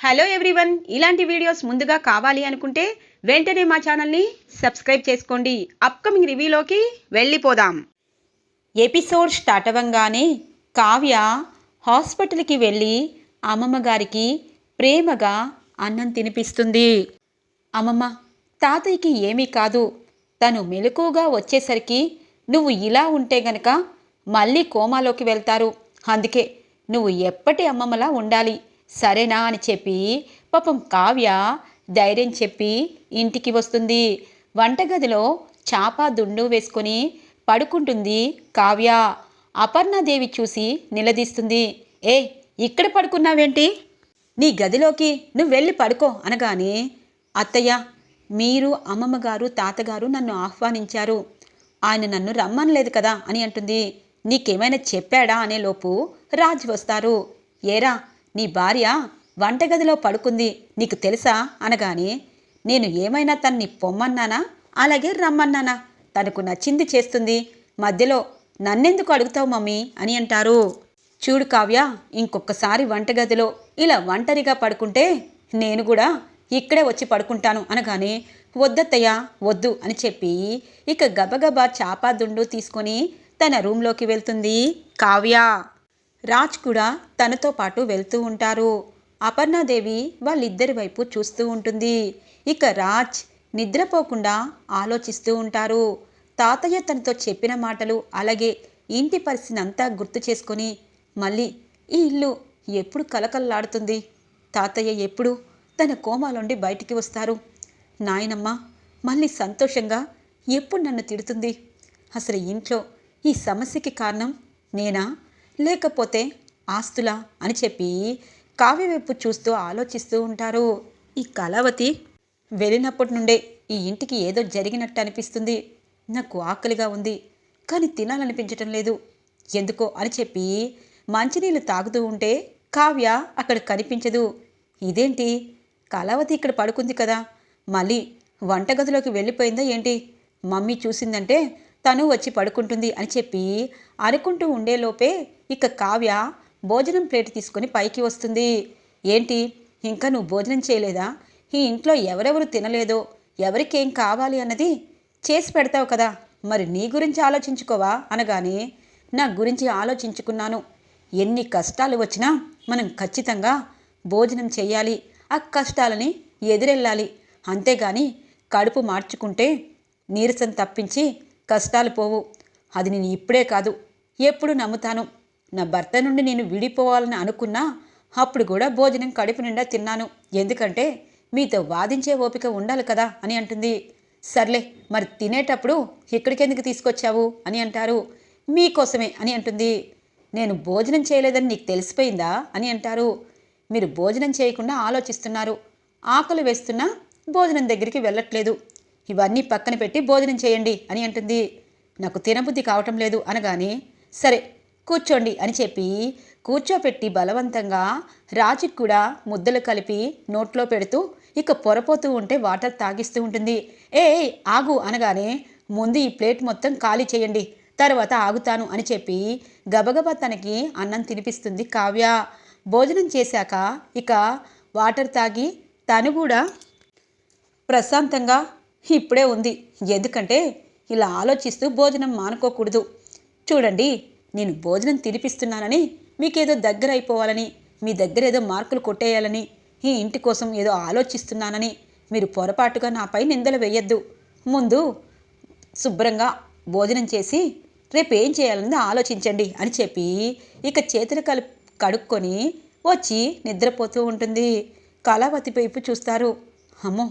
Hello everyone, ఇలాంటి videos ముందుగా కావాలి అనుకుంటే వెంటనే మా ఛానల్ని సబ్స్క్రైబ్ చేసుకోండి. అప్కమింగ్ రివ్యూలోకి వెళ్ళిపోదాం. ఎపిసోడ్ స్టార్ట్ అవ్వగానే కావ్య హాస్పిటల్కి వెళ్ళి అమ్మమ్మ గారికి ప్రేమగా అన్నం తినిపిస్తుంది. అమ్మమ్మ, తాతయ్యకి ఏమీ కాదు, తను మెలకుగా వచ్చేసరికి నువ్వు ఇలా ఉంటే గనక మళ్ళీ కోమాలోకి వెళ్తారు. అందుకే నువ్వు ఎప్పటి అమ్మమ్మలా ఉండాలి, సరేనా అని చెప్పి పాపం కావ్య ధైర్యం చెప్పి ఇంటికి వస్తుంది. వంటగదిలో చాప దుండు వేసుకొని పడుకుంటుంది కావ్య. అపర్ణాదేవి చూసి నిలదీస్తుంది. ఏ, ఇక్కడ పడుకున్నావేంటి? నీ గదిలోకి నువ్వు వెళ్ళి పడుకో అనగానే, అత్తయ్య, మీరు అమ్మమ్మగారు తాతగారు నన్ను ఆహ్వానించారు, ఆయన నన్ను రమ్మనలేదు కదా అని అంటుంది. నీకేమైనా చెప్పాడా అనేలోపు రాజ్ వస్తారు. ఏరా, నీ భార్య వంటగదిలో పడుకుంది, నీకు తెలుసా అనగానే, నేను ఏమైనా తన్ని పొమ్మన్నానా అలాగే రమ్మన్నానా? తనకు నచ్చింది చేస్తుంది, మధ్యలో నన్నెందుకు అడుగుతావు మమ్మీ అని అంటారు. చూడు కావ్య, ఇంకొకసారి వంటగదిలో ఇలా ఒంటరిగా పడుకుంటే నేను కూడా ఇక్కడే వచ్చి పడుకుంటాను అనగానే, వద్దత్తయ్య వద్దు అని చెప్పి ఇక గబగబా చాపా దుండు తీసుకొని తన రూంలోకి వెళ్తుంది కావ్య. రాజ్ కూడా తనతో పాటు వెళ్తూ ఉంటారు. అపర్ణాదేవి వాళ్ళిద్దరి వైపు చూస్తూ ఉంటుంది. ఇక రాజ్ నిద్రపోకుండా ఆలోచిస్తూ ఉంటారు. తాతయ్య తనతో చెప్పిన మాటలు అలాగే ఇంటి పరిస్థితిని అంతా గుర్తు చేసుకొని మళ్ళీ ఈ ఇల్లు ఎప్పుడు కలకల్లాడుతుంది, తాతయ్య ఎప్పుడు తన కోమాలోండి బయటికి వస్తారు, నాయనమ్మ మళ్ళీ సంతోషంగా ఎప్పుడు నన్ను తిడుతుంది, అసలు ఇంట్లో ఈ సమస్యకి కారణం నేనా లేకపోతే ఆస్తులా అని చెప్పి కావ్య వైపు చూస్తూ ఆలోచిస్తూ ఉంటారు. ఈ కళావతి వెళ్ళినప్పటి నుండే ఈ ఇంటికి ఏదో జరిగినట్టు అనిపిస్తుంది, నాకు ఆకలిగా ఉంది కానీ తినాలనిపించటం లేదు ఎందుకో అని చెప్పి మంచినీళ్ళు తాగుతూ ఉంటే కావ్య అక్కడ కనిపించదు. ఇదేంటి, కళావతి ఇక్కడ పడుకుంది కదా, మళ్ళీ వంటగదిలోకి వెళ్ళిపోయిందా ఏంటి? మమ్మీ చూసిందంటే తను వచ్చి పడుకుంటుంది అని చెప్పి అనుకుంటూ ఉండేలోపే ఇక కావ్య భోజనం ప్లేట్ తీసుకొని పైకి వస్తుంది. ఏంటి, ఇంకా నువ్వు భోజనం చేయలేదా? ఈ ఇంట్లో ఎవరెవరు తినలేదో, ఎవరికేం కావాలి అన్నది చేసి పెడతావు కదా, మరి నీ గురించి ఆలోచించుకోవా అనగానే, నా గురించి ఆలోచించుకున్నాను, ఎన్ని కష్టాలు వచ్చినా మనం ఖచ్చితంగా భోజనం చేయాలి, ఆ కష్టాలని ఎదురెళ్ళాలి, అంతేగాని కడుపు మార్చుకుంటే నీరసం తప్పించి కష్టాలు పోవు. అది నేను ఇప్పుడే కాదు ఎప్పుడు నమ్ముతాను. నా భర్త నుండి నేను విడిపోవాలని అనుకున్నా అప్పుడు కూడా భోజనం కడుపు నిండా తిన్నాను, ఎందుకంటే మీతో వాదించే ఓపిక ఉండాలి కదా అని అంటుంది. సర్లే, మరి తినేటప్పుడు ఇక్కడికెందుకు తీసుకొచ్చావు అని అంటారు. మీకోసమే అని అంటుంది. నేను భోజనం చేయలేదని నీకు తెలిసిపోయిందా అని అంటారు. మీరు భోజనం చేయకుండా ఆలోచిస్తున్నారు, ఆకలి వేస్తున్నా భోజనం దగ్గరికి వెళ్ళట్లేదు, ఇవన్నీ పక్కన పెట్టి భోజనం చేయండి అని అంటుంది. నాకు తినబుద్ధి కావటం లేదు అనగానే, సరే కూర్చోండి అని చెప్పి కూర్చోపెట్టి బలవంతంగా రాజుకి కూడా ముద్దలు కలిపి నోట్లో పెడుతూ ఇక పొరపోతూ ఉంటే వాటర్ తాగిస్తూ ఉంటుంది. ఏ ఆగు అనగానే, ముందు ఈ ప్లేట్ మొత్తం ఖాళీ చేయండి, తర్వాత ఆగుతాను అని చెప్పి గబగబా తనకి అన్నం తినిపిస్తుంది కావ్య. భోజనం చేశాక ఇక వాటర్ తాగి తను కూడా ప్రశాంతంగా ఇప్పుడే ఉంది, ఎందుకంటే ఇలా ఆలోచిస్తూ భోజనం మానుకోకూడదు. చూడండి, నేను భోజనం తినిపిస్తున్నానని మీకేదో దగ్గర అయిపోవాలని, మీ దగ్గర ఏదో మార్కులు కొట్టేయాలని, ఈ ఇంటి కోసం ఏదో ఆలోచిస్తున్నానని మీరు పొరపాటుగా నాపై నిందలు వేయద్దు. ముందు శుభ్రంగా భోజనం చేసి రేపు ఏం చేయాలని ఆలోచించండి అని చెప్పి ఇక చేతులు కడుక్కొని వచ్చి నిద్రపోతూ ఉంటుంది. కళావతి వైపు చూస్తారు. అమ్మో,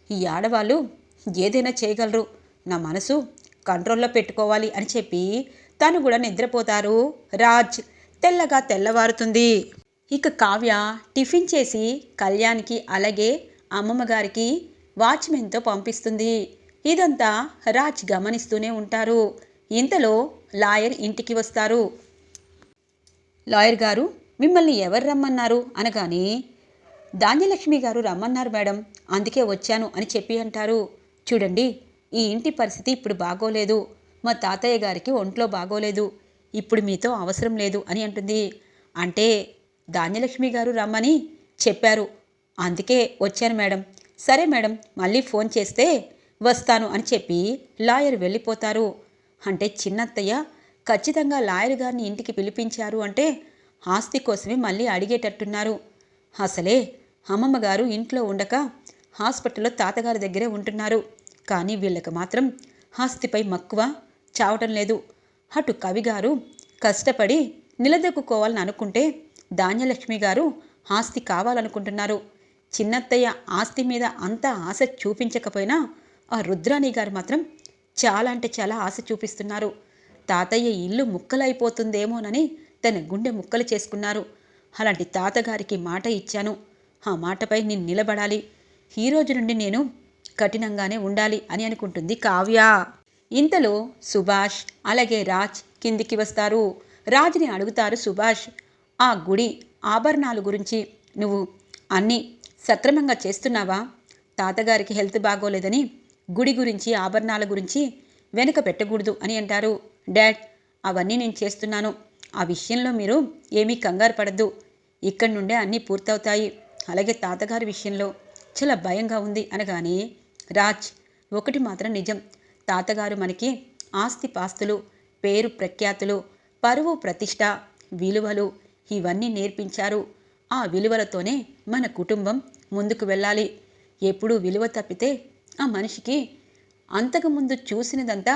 ఈ ఆడవాళ్ళు ఏదైనా చేయగలరు, నా మనసు కంట్రోల్లో పెట్టుకోవాలి అని చెప్పి తను కూడా నిద్రపోతారు. రాజ్ తెల్లగా తెల్లవారుతుంది. ఇక కావ్య టిఫిన్ చేసి కళ్యాణ్కి అలాగే అమ్మమ్మ గారికి వాచ్మెన్తో పంపిస్తుంది. ఇదంతా రాజ్ గమనిస్తూనే ఉంటారు. ఇంతలో లాయర్ ఇంటికి వస్తారు. లాయర్ గారు, మిమ్మల్ని ఎవరు రమ్మన్నారు అనగానే, ధాన్యలక్ష్మి గారు రమ్మన్నారు మేడం, అందుకే వచ్చాను అని చెప్పి అంటారు. చూడండి, ఈ ఇంటి పరిస్థితి ఇప్పుడు బాగోలేదు, మా తాతయ్య గారికి ఒంట్లో బాగోలేదు, ఇప్పుడు మీతో అవసరం లేదు అని అంటుంది. అంటే ధాన్యలక్ష్మి గారు రమ్మని చెప్పారు, అందుకే వచ్చాను మేడం. సరే మేడం, మళ్ళీ ఫోన్ చేస్తే వస్తాను అని చెప్పి లాయర్ వెళ్ళిపోతారు. అంటే చిన్నత్తయ్య ఖచ్చితంగా లాయర్ గారిని ఇంటికి పిలిపించారు అంటే ఆస్తి కోసమే మళ్ళీ అడిగేటట్టున్నారు. అసలే అమ్మమ్మ గారు ఇంట్లో ఉండక హాస్పిటల్లో తాతగారి దగ్గరే ఉంటున్నారు. కానీ వీళ్ళకి మాత్రం ఆస్తిపై మక్కువ చావటం లేదు. అటు కవిగారు కష్టపడి నిలదొక్కుకోవాలని అనుకుంటే ధాన్యలక్ష్మి గారు ఆస్తి కావాలనుకుంటున్నారు. చిన్నత్తయ్య ఆస్తి మీద అంత ఆశ చూపించకపోయినా ఆ రుద్రాణి గారు మాత్రం చాలా అంటే చాలా ఆశ చూపిస్తున్నారు. తాతయ్య ఇల్లు ముక్కలైపోతుందేమోనని తన గుండె ముక్కలు చేసుకున్నారు. అలాంటి తాతగారికి మాట ఇచ్చాను. ఆ మాటపై నేను నిలబడాలి. ఈ రోజు నుండి నేను కఠినంగానే ఉండాలి అని అనుకుంటుంది కావ్య. ఇంతలో సుభాష్ అలాగే రాజ్ కిందికి వస్తారు. రాజ్ని అడుగుతారు సుభాష్, ఆ గుడి ఆభరణాల గురించి నువ్వు అన్నీ సక్రమంగా చేస్తున్నావా? తాతగారికి హెల్త్ బాగోలేదని గుడి గురించి ఆభరణాల గురించి వెనుక పెట్టకూడదు అని అంటారు. డాడ్, అవన్నీ నేను చేస్తున్నాను. ఆ విషయంలో మీరు ఏమీ కంగారు పడద్దు. ఇక్కడి నుండే అన్నీ పూర్తవుతాయి. అలాగే తాతగారి విషయంలో చాలా భయంగా ఉంది అనగానే, రాజ్, ఒకటి మాత్రం నిజం. తాతగారు మనకి ఆస్తి పాస్తులు, పేరు ప్రఖ్యాతులు, పరువు ప్రతిష్ట, విలువలు ఇవన్నీ నేర్పించారు. ఆ విలువలతోనే మన కుటుంబం ముందుకు వెళ్ళాలి. ఎప్పుడూ విలువ తప్పితే ఆ మనిషికి అంతకుముందు చూసినదంతా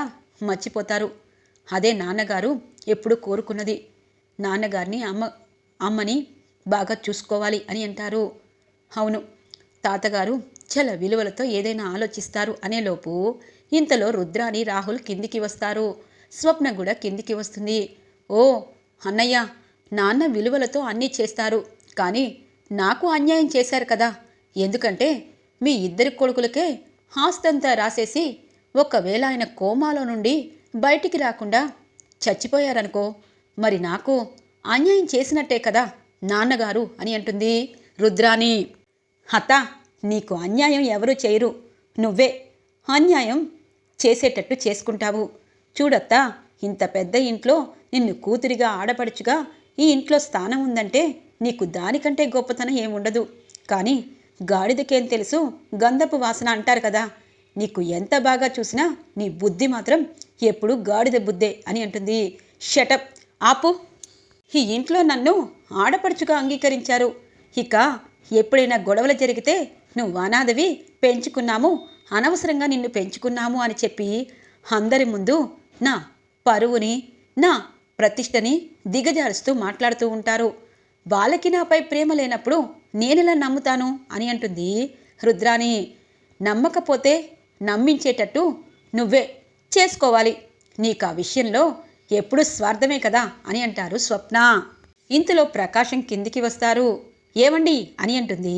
మర్చిపోతారు. అదే నాన్నగారు ఎప్పుడు కోరుకున్నది. నాన్నగారిని అమ్మని బాగా చూసుకోవాలి అని అంటారు. అవును, తాతగారు చాలా విలువలతో ఏదైనా ఆలోచిస్తారు అనేలోపు ఇంతలో రుద్రాని రాహుల్ కిందికి వస్తారు. స్వప్న కూడా కిందికి వస్తుంది. ఓ అన్నయ్య, నాన్న విలువలతో అన్నీ చేస్తారు, కానీ నాకు అన్యాయం చేశారు కదా. ఎందుకంటే మీ ఇద్దరి కొడుకులకే ఆస్తంతా రాసేసి ఒకవేళ ఆయన కోమాలో నుండి బయటికి రాకుండా చచ్చిపోయారనుకో, మరి నాకు అన్యాయం చేసినట్టే కదా నాన్నగారు అని అంటుంది రుద్రాని. అత్త, నీకు అన్యాయం ఎవరూ చేయరు, నువ్వే అన్యాయం చేసేటట్టు చేసుకుంటావు. చూడత్తా, ఇంత పెద్ద ఇంట్లో నిన్ను కూతురిగా ఆడపడుచుగా ఈ ఇంట్లో స్థానం ఉందంటే నీకు దానికంటే గొప్పతనం ఏముండదు. కానీ గాడిదకేం తెలుసు గంధపు వాసన అంటారు కదా. నీకు ఎంత బాగా చూసినా నీ బుద్ధి మాత్రం ఎప్పుడు గాడిద బుద్ధే అని అంటుంది. షటప్, ఆపు. ఈ ఇంట్లో నన్ను ఆడపడుచుగా అంగీకరించారు. ఇక ఎప్పుడైనా గొడవలు జరిగితే నువ్వు అనాథవి, పెంచుకున్నాము, అనవసరంగా నిన్ను పెంచుకున్నాము అని చెప్పి అందరి ముందు నా పరువుని, నా ప్రతిష్టని దిగజారుస్తూ మాట్లాడుతూ ఉంటారు. వాళ్ళకి నాపై ప్రేమ లేనప్పుడు నేనెలా నమ్ముతాను అని అంటుంది రుద్రాని. నమ్మకపోతే నమ్మించేటట్టు నువ్వే చేసుకోవాలి. నీకు ఆ విషయంలో ఎప్పుడు స్వార్థమే కదా అని అంటారు స్వప్న. ఇంతలో ప్రకాశం కిందికి వస్తారు. ఏమండి అని అంటుంది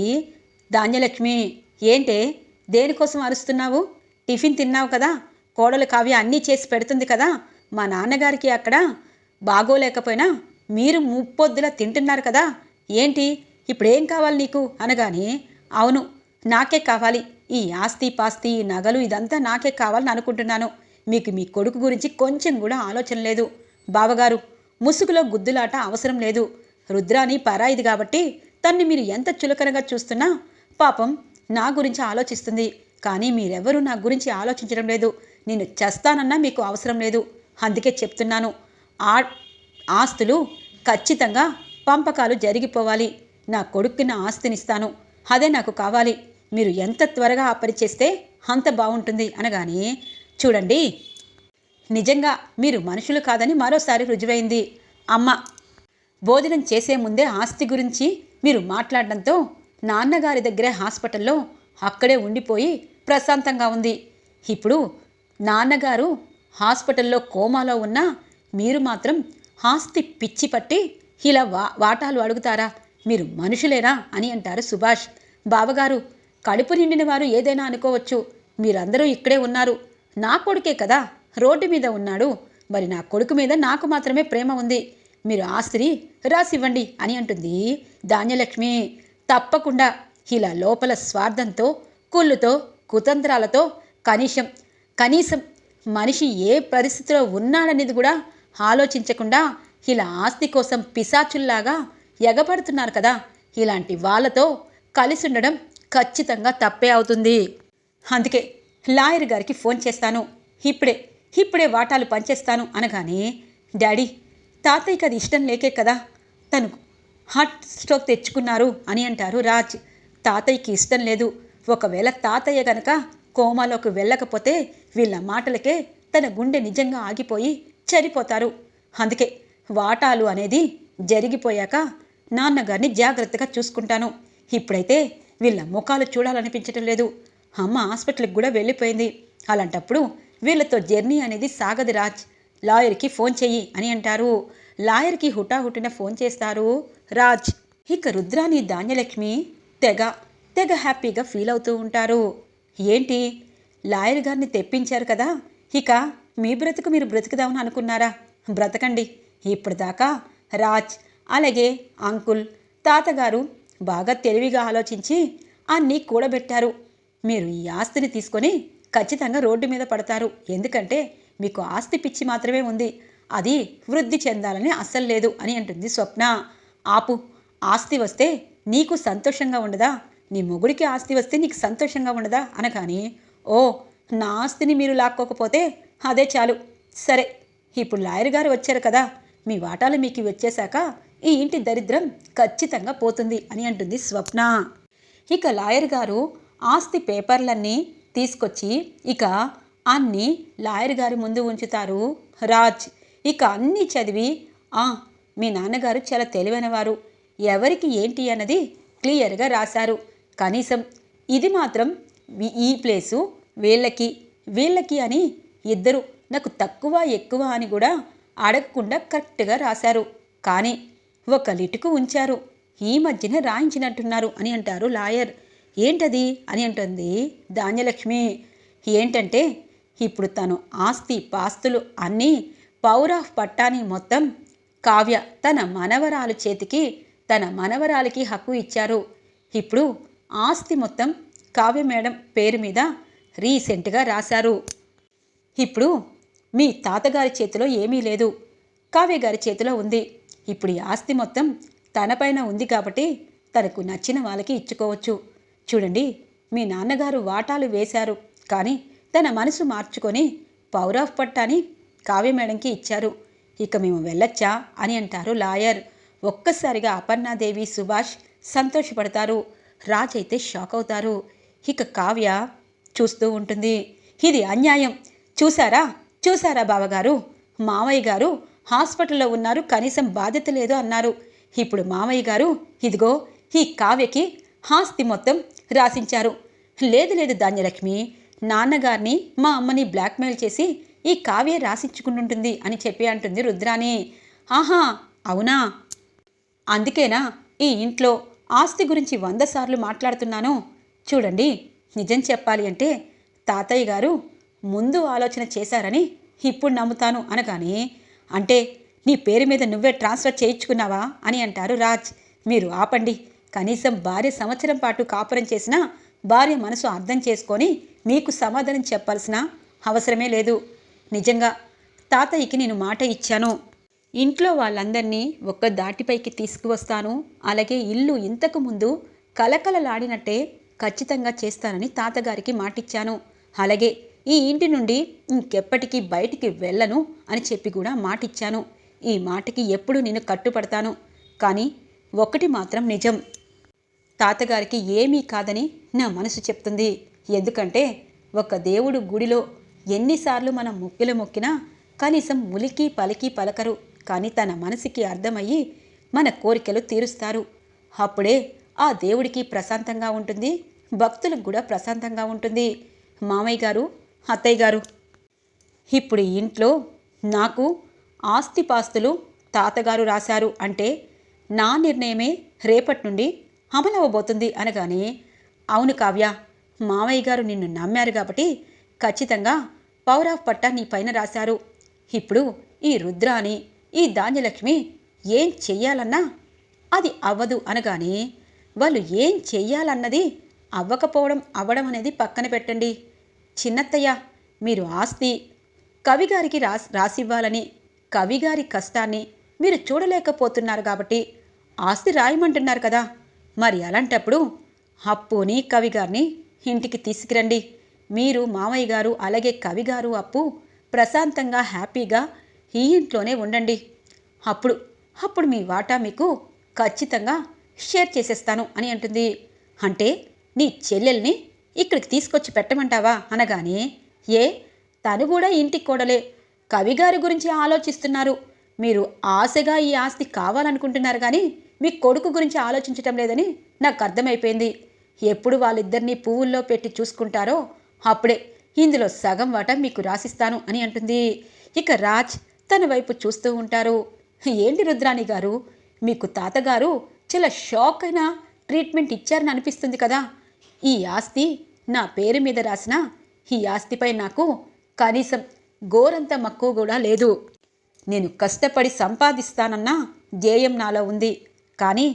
ధాన్యలక్ష్మి. ఏంటే, దేనికోసం అరుస్తున్నావు? టిఫిన్ తిన్నావు కదా, కోడలు కావ్య అన్నీ చేసి పెడుతుంది కదా. మా నాన్నగారికి అక్కడ బాగోలేకపోయినా మీరు ముప్పొద్దులా తింటున్నారు కదా, ఏంటి ఇప్పుడేం కావాలి నీకు అనగానే, అవును నాకే కావాలి, ఈ ఆస్తి పాస్తి నగలు ఇదంతా నాకే కావాలని అనుకుంటున్నాను. మీకు మీ కొడుకు గురించి కొంచెం కూడా ఆలోచన లేదు. బావగారు, ముసుగులో గుద్దులాట అవసరం లేదు. రుద్రాని పరాయిది కాబట్టి తన్ని మీరు ఎంత చులకనగా చూస్తున్నా పాపం నా గురించి ఆలోచిస్తుంది. కానీ మీరెవరూ నా గురించి ఆలోచించడం లేదు. నేను చేస్తానన్నా మీకు అవసరం లేదు. అందుకే చెప్తున్నాను, ఆస్తులు ఖచ్చితంగా పంపకాలు జరిగిపోవాలి. నా కొడుక్కి నా ఆస్తినిస్తాను, అదే నాకు కావాలి. మీరు ఎంత త్వరగా ఆ పని చేస్తే అంత బాగుంటుంది అనగానే, చూడండి, నిజంగా మీరు మనుషులు కాదని మరోసారి రుజువైంది. అమ్మ భోజనం చేసే ముందే ఆస్తి గురించి మీరు మాట్లాడడంతో నాన్నగారి దగ్గరే హాస్పిటల్లో అక్కడే ఉండిపోయి ప్రశాంతంగా ఉంది. ఇప్పుడు నాన్నగారు హాస్పిటల్లో కోమాలో ఉన్నా మీరు మాత్రం ఆస్తి పిచ్చి పట్టి ఇలా వాటాలు అడుగుతారా? మీరు మనుషులేనా అని అంటారు సుభాష్. బావగారు, కడుపు నిండిన వారు ఏదైనా అనుకోవచ్చు. మీరందరూ ఇక్కడే ఉన్నారు. నా కొడుకే కదా రోడ్డు మీద ఉన్నాడు. మరి నా కొడుకు మీద నాకు మాత్రమే ప్రేమ ఉంది. మీరు ఆస్తిని రాసివ్వండి అని అంటుంది ధాన్యలక్ష్మి. తప్పకుండా. ఇలా లోపల స్వార్థంతో, కుళ్ళుతో, కుతంత్రాలతో కనీసం మనిషి ఏ పరిస్థితిలో ఉన్నాడనేది కూడా ఆలోచించకుండా ఇలా ఆస్తి కోసం పిశాచుల్లాగా ఎగబడుతున్నారు కదా. ఇలాంటి వాళ్ళతో కలిసి ఉండడం ఖచ్చితంగా తప్పే అవుతుంది. అందుకే లాయర్ గారికి ఫోన్ చేస్తాను, ఇప్పుడే వాటాలు పంచేస్తాను అనగానే, డాడీ తాతయ్యకి అది ఇష్టం లేకే కదా తను హార్ట్ స్ట్రోక్ తెచ్చుకున్నారు అని అంటారు రాజ్. తాతయ్యకి ఇష్టం లేదు. ఒకవేళ తాతయ్య గనక కోమాలోకి వెళ్ళకపోతే వీళ్ళ మాటలకే తన గుండె నిజంగా ఆగిపోయి చనిపోతారు. అందుకే వాటాలు అనేది జరిగిపోయాక నాన్నగారిని జాగ్రత్తగా చూసుకుంటాను. ఇప్పుడైతే వీళ్ళ ముఖాలు చూడాలనిపించటం లేదు. అమ్మ హాస్పిటల్కి కూడా వెళ్ళిపోయింది. అలాంటప్పుడు వీళ్ళతో జర్నీ అనేది సాగదు రాజ్. లాయర్కి ఫోన్ చెయ్యి అని అంటారు. లాయర్కి హుటాహుటిన ఫోన్ చేస్తారు రాజ్. ఇక రుద్రాని ధాన్యలక్ష్మి తెగ హ్యాపీగా ఫీల్ అవుతూ ఉంటారు. ఏంటి, లాయర్ గారిని తెప్పించారు కదా, ఇక మీ బ్రతుకు మీరు బ్రతుకుదామని అనుకున్నారా? బ్రతకండి. ఇప్పటిదాకా రాజ్ అలాగే అంకుల్ తాతగారు బాగా తెలివిగా ఆలోచించి అన్నీ కూడబెట్టారు. మీరు ఈ ఆస్తిని తీసుకొని ఖచ్చితంగా రోడ్డు మీద పడతారు. ఎందుకంటే మీకు ఆస్తి పిచ్చి మాత్రమే ఉంది, అది వృద్ధి చెందాలని అస్సలు లేదు అని అంటుంది స్వప్న. ఆపు, ఆస్తి వస్తే నీకు సంతోషంగా ఉండదా? నీ మొగుడికి ఆస్తి వస్తే నీకు సంతోషంగా ఉండదా అనగాని, ఓ నా ఆస్తిని మీరు లాక్కోకపోతే అదే చాలు. సరే, ఇప్పుడు లాయర్ గారు వచ్చారు కదా, మీ వాటాలు మీకు వచ్చేశాక ఈ ఇంటి దరిద్రం ఖచ్చితంగా పోతుంది అని అంటుంది స్వప్న. ఇక లాయర్ గారు ఆస్తి పేపర్లన్నీ తీసుకొచ్చి ఇక అన్నీ లాయర్ గారి ముందు ఉంచుతారు రాజ్. ఇక అన్నీ చదివి, మీ నాన్నగారు చాలా తెలివైనవారు, ఎవరికి ఏంటి అన్నది క్లియర్గా రాశారు. కనీసం ఇది మాత్రం ఈ ప్లేసు వీళ్ళకి అని ఇద్దరు నాకు తక్కువ ఎక్కువ అని కూడా అడగకుండా కరెక్ట్గా రాశారు. కానీ ఒక లిటుకు ఉంచారు, ఈ మధ్యనే రాయించినట్టున్నారు అని అంటారు లాయర్. ఏంటది అని అంటుంది ధాన్యలక్ష్మి. ఏంటంటే ఇప్పుడు తను ఆస్తి పాస్తులు అన్నీ పవర్ ఆఫ్ పట్టాని మొత్తం కావ్య తన మనవరాలు చేతికి తన మనవరాలికి హక్కు ఇచ్చారు. ఇప్పుడు ఆస్తి మొత్తం కావ్య మేడం పేరు మీద రీసెంట్గా రాశారు. ఇప్పుడు మీ తాతగారి చేతిలో ఏమీ లేదు, కావ్య గారి చేతిలో ఉంది. ఇప్పుడు ఈ ఆస్తి మొత్తం తనపైన ఉంది కాబట్టి తనకు నచ్చిన వాళ్ళకి ఇచ్చుకోవచ్చు. చూడండి, మీ నాన్నగారు వాటాలు వేశారు, కానీ తన మనసు మార్చుకొని పవర్ ఆఫ్ పట్టాని కావ్య మేడంకి ఇచ్చారు. ఇక మేము వెళ్ళొచ్చా అని అంటారు లాయర్. ఒక్కసారిగా అపర్ణాదేవి సుభాష్ సంతోషపడతారు. రాజ్ అయితే షాక్ అవుతారు. ఇక కావ్య చూస్తూ ఉంటుంది. ఇది అన్యాయం. చూసారా బావగారు, మామయ్య గారు హాస్పిటల్లో ఉన్నారు, కనీసం బాధ్యత లేదు అన్నారు. ఇప్పుడు మామయ్య గారు ఇదిగో ఈ కావ్యకి ఆస్తి మొత్తం రాసించారు. లేదు ధాన్యలక్ష్మి, నాన్నగారిని మా అమ్మని బ్లాక్మెయిల్ చేసి ఈ కావ్య రాసించుకుంటుంటుంది అని చెప్పి అంటుంది రుద్రాని. ఆహా అవునా, అందుకేనా ఈ ఇంట్లో ఆస్తి గురించి 100 సార్లు మాట్లాడుతున్నాను. చూడండి, నిజం చెప్పాలి అంటే తాతయ్య గారు ముందు ఆలోచన చేశారని ఇప్పుడు నమ్ముతాను అనగానే, అంటే నీ పేరు మీద నువ్వే ట్రాన్స్ఫర్ చేయించుకున్నావా అని అంటారు రాజ్. మీరు ఆపండి. కనీసం భార్య సంవత్సరం పాటు కాపురం చేసినా భార్య మనసు అర్థం చేసుకొని మీకు సమాధానం చెప్పాల్సిన అవసరమే లేదు. నిజంగా తాతయ్యకి నేను మాట ఇచ్చాను, ఇంట్లో వాళ్ళందరినీ ఒక్క దాటిపైకి తీసుకువస్తాను, అలాగే ఇల్లు ఇంతకు ముందు కలకలలాడినట్టే ఖచ్చితంగా చేస్తానని తాతగారికి మాటిచ్చాను. అలాగే ఈ ఇంటి నుండి ఇంకెప్పటికీ బయటికి వెళ్ళను అని చెప్పి కూడా మాటిచ్చాను. ఈ మాటకి ఎప్పుడు నేను కట్టుపడతాను. కానీ ఒకటి మాత్రం నిజం, తాతగారికి ఏమీ కాదని నా మనసు చెప్తుంది. ఎందుకంటే ఒక దేవుడు గుడిలో ఎన్నిసార్లు మనం మొక్కినా కనీసం ఉలికి పలికి పలకరు, కానీ తన మనసుకి అర్థమయ్యి మన కోరికలు తీరుస్తారు. అప్పుడే ఆ దేవుడికి ప్రశాంతంగా ఉంటుంది, భక్తులకు కూడా ప్రశాంతంగా ఉంటుంది. మామయ్య గారు, అత్తయ్య గారు, ఇప్పుడు ఇంట్లో నాకు ఆస్తిపాస్తులు తాతగారు రాశారు అంటే నా నిర్ణయమే రేపటి నుండి అమలవబోతుంది అనగానే, అవును కావ్య, మామయ్య గారు నిన్ను నమ్మారు కాబట్టి ఖచ్చితంగా పవర్ ఆఫ్ పట్టా నీ పైన రాశారు. ఇప్పుడు ఈ రుద్రాని ఈ ధాన్యలక్ష్మి ఏం చెయ్యాలన్నా అది అవ్వదు అనగానే, వాళ్ళు ఏం చెయ్యాలన్నది అవ్వడం అనేది పక్కన పెట్టండి. చిన్నత్తయ్య, మీరు ఆస్తి కవిగారికి రాసివ్వాలని కవిగారి కష్టాన్ని మీరు చూడలేకపోతున్నారు కాబట్టి ఆస్తి రాయమంటున్నారు కదా, మరి అలాంటప్పుడు అప్పుని కవి గారిని ఇంటికి తీసుకురండి. మీరు మామయ్య గారు అలాగే కవి గారు అప్పు ప్రశాంతంగా హ్యాపీగా ఈ ఇంట్లోనే ఉండండి. అప్పుడు అప్పుడు మీ వాటా మీకు ఖచ్చితంగా షేర్ చేసేస్తాను అని అంటుంది. అంటే నీ చెల్లెల్ని ఇక్కడికి తీసుకొచ్చి పెట్టమంటావా అనగానే, ఏ తను కూడా ఇంటి కోడలే, కవిగారి గురించి ఆలోచిస్తున్నారు. మీరు ఆశగా ఈ ఆస్తి కావాలనుకుంటున్నారు కానీ మీ కొడుకు గురించి ఆలోచించటం లేదని నాకు అర్థమైపోయింది. ఎప్పుడు వాళ్ళిద్దరినీ పువ్వుల్లో పెట్టి చూసుకుంటారో అప్పుడే ఇందులో సగం వాటా మీకు రాసిస్తాను అని అంటుంది. ఇక రాజ్ తన వైపు చూస్తూ ఉంటారు. ఏంటి రుద్రాణి గారు, మీకు తాతగారు చాలా షాక్ అయిన ట్రీట్మెంట్ ఇచ్చారని అనిపిస్తుంది కదా. ఈ ఆస్తి నా పేరు మీద రాసిన ఈ ఆస్తిపై నాకు కనీసం గోరంత మక్కువ కూడా లేదు. నేను కష్టపడి సంపాదిస్తానన్న ధ్యేయం నాలో ఉంది. కానీ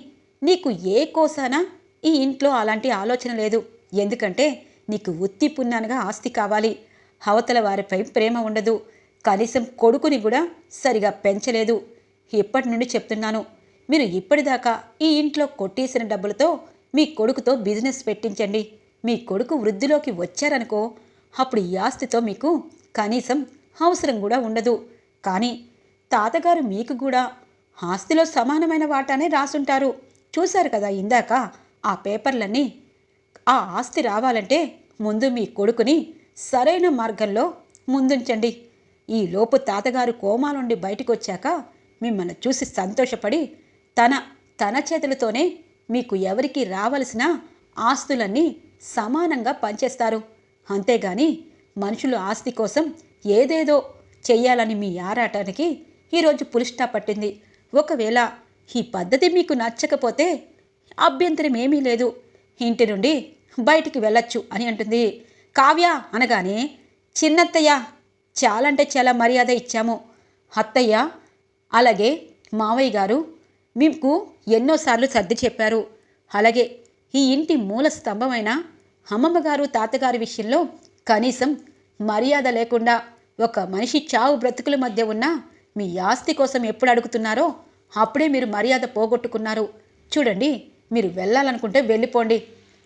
నీకు ఏ కోసాన ఈ ఇంట్లో అలాంటి ఆలోచన లేదు. ఎందుకంటే నీకు ఉత్తి పున్నానుగా ఆస్తి కావాలి. అవతల వారిపై ప్రేమ ఉండదు. కనీసం కొడుకుని కూడా సరిగా పెంచలేదు. ఇప్పటి నుండి చెప్తున్నాను, మీరు ఇప్పటిదాకా ఈ ఇంట్లో కొట్టేసిన డబ్బులతో మీ కొడుకుతో బిజినెస్ పెట్టించండి. మీ కొడుకు వృద్ధిలోకి వచ్చారనుకో, అప్పుడు ఈ ఆస్తితో మీకు కనీసం అవసరం కూడా ఉండదు. కానీ తాతగారు మీకు కూడా ఆస్తిలో సమానమైన వాటానే రాసుంటారు. చూశారు కదా ఇందాక ఆ పేపర్లన్నీ. ఆ ఆస్తి రావాలంటే ముందు మీ కొడుకుని సరైన మార్గంలో ముందుంచండి. ఈ లోపు తాతగారు కోమా నుండి బయటకు వచ్చాక మిమ్మల్ని చూసి సంతోషపడి తన చేతులతోనే మీకు ఎవరికి రావలసిన ఆస్తులన్నీ సమానంగా పంచేస్తారు. అంతేగాని మనుషులు ఆస్తి కోసం ఏదేదో చెయ్యాలని మీ ఆరాటానికి ఈరోజు పులిస్టా పట్టింది. ఒకవేళ ఈ పద్ధతి మీకు నచ్చకపోతే అభ్యంతరం ఏమీ లేదు, ఇంటి నుండి బయటికి వెళ్ళొచ్చు అని అంటుంది. కావ్య అనగానే, చిన్నత్తయ్య చాలంటే చాలా మర్యాద ఇచ్చాము. అత్తయ్య అలాగే మావయ్య గారు మీకు ఎన్నోసార్లు సర్ది చెప్పారు. అలాగే ఈ ఇంటి మూల స్తంభమైన అమ్మమ్మగారు తాతగారి విషయంలో కనీసం మర్యాద లేకుండా ఒక మనిషి చావు బ్రతుకుల మధ్య ఉన్న మీ ఆస్తి కోసం ఎప్పుడు అడుగుతున్నారో అప్పుడే మీరు మర్యాద పోగొట్టుకున్నారు. చూడండి, మీరు వెళ్ళాలనుకుంటే వెళ్ళిపోండి.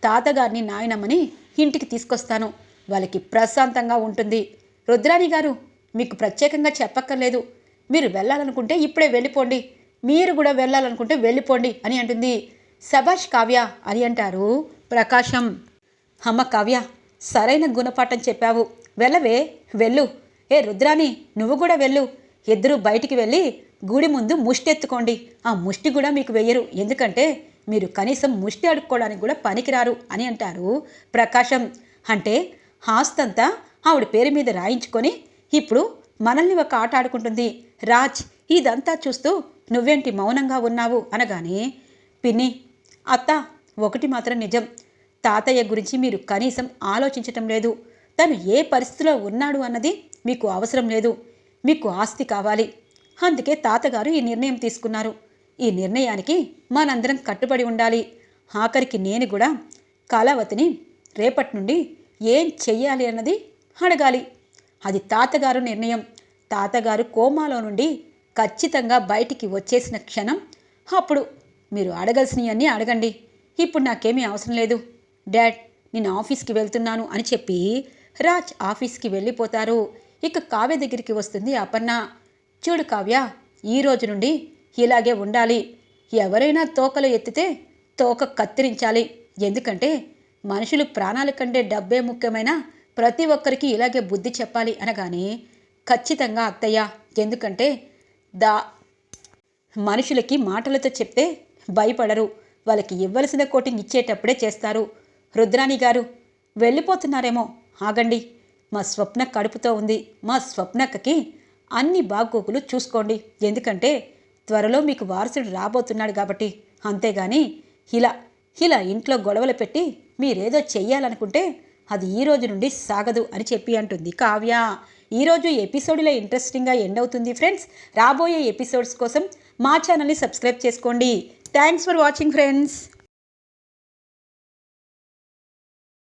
తాతగారిని నాయనమ్మని ఇంటికి తీసుకొస్తాను. వాళ్ళకి ప్రశాంతంగా ఉంటుంది. రుద్రాణి గారు, మీకు ప్రత్యేకంగా చెప్పక్కర్లేదు. మీరు వెళ్ళాలనుకుంటే ఇప్పుడే వెళ్ళిపోండి. మీరు కూడా వెళ్ళాలనుకుంటే వెళ్ళిపోండి అని అంటుంది. శభాష్ కావ్య అని అంటారు ప్రకాశం. అమ్మ కావ్య, సరైన గుణపాఠం చెప్పావు. వెళ్ళవే, వెళ్ళు. ఏ రుద్రాణి, నువ్వు కూడా వెళ్ళు. ఇద్దరూ బయటికి వెళ్ళి గుడి ముందు ముష్టి ఎత్తుకోండి. ఆ ముష్టి కూడా మీకు వెయ్యరు, ఎందుకంటే మీరు కనీసం ముష్టి అడుక్కోవడానికి కూడా పనికిరారు అని అంటారు ప్రకాశం. అంటే ఆస్తంతా ఆవిడ పేరు మీద రాయించుకొని ఇప్పుడు మనల్ని ఒక ఆట ఆడుకుంటుంది. రాజ్ ఇదంతా చూస్తూ నువ్వేంటి మౌనంగా ఉన్నావు అనగానే, పిన్ని, అత్త, ఒకటి మాత్రం నిజం. తాతయ్య గురించి మీరు కనీసం ఆలోచించటం లేదు. తను ఏ పరిస్థితిలో ఉన్నాడు అన్నది మీకు అవసరం లేదు. మీకు ఆస్తి కావాలి. అందుకే తాతగారు ఈ నిర్ణయం తీసుకున్నారు. ఈ నిర్ణయానికి మనందరం కట్టుబడి ఉండాలి. ఆఖరికి నేను కూడా కళావతిని రేపటి నుండి ఏం చెయ్యాలి అన్నది అడగాలి. అది తాతగారు నిర్ణయం. తాతగారు కోమాలో నుండి ఖచ్చితంగా బయటికి వచ్చేసిన క్షణం అప్పుడు మీరు అడగాల్సినవన్నీ అడగండి. ఇప్పుడు నాకేమీ అవసరం లేదు డాడ్, నేను ఆఫీస్కి వెళ్తున్నాను అని చెప్పి రాజ్ ఆఫీస్కి వెళ్ళిపోతారు. ఇక కావ్య దగ్గరికి వస్తుంది అపర్ణ. చూడు కావ్య, ఈ రోజు నుండి ఇలాగే ఉండాలి. ఎవరైనా తోకలు ఎత్తితే తోక కత్తిరించాలి. ఎందుకంటే మనుషులు ప్రాణాల కంటే డబ్బే ముఖ్యమైన ప్రతి ఒక్కరికి ఇలాగే బుద్ధి చెప్పాలి అనగానే, ఖచ్చితంగా అత్తయ్య, ఎందుకంటే మనుషులకి మాటలతో చెప్తే భయపడరు. వాళ్ళకి ఇవ్వలసిన కోటింగ్ ఇచ్చేటప్పుడే చేస్తారు. రుద్రాణి గారు వెళ్ళిపోతున్నారేమో, ఆగండి. మా స్వప్న కడుపుతో ఉంది. మా స్వప్నక్కకి అన్ని బాగోగులు చూసుకోండి. ఎందుకంటే త్వరలో మీకు వారసుడు రాబోతున్నాడు కాబట్టి. అంతేగాని ఇలా ఇంట్లో గొడవలు పెట్టి మీరేదో చెయ్యాలనుకుంటే అది ఈ రోజు నుండి సాగదు అని చెప్పి అంటుంది కావ్య. ఈరోజు ఎపిసోడ్లో ఇంట్రెస్టింగ్గా ఎండ్ అవుతుంది ఫ్రెండ్స్. రాబోయే ఎపిసోడ్స్ కోసం మా ఛానల్ని సబ్స్క్రైబ్ చేసుకోండి. Thanks for watching friends.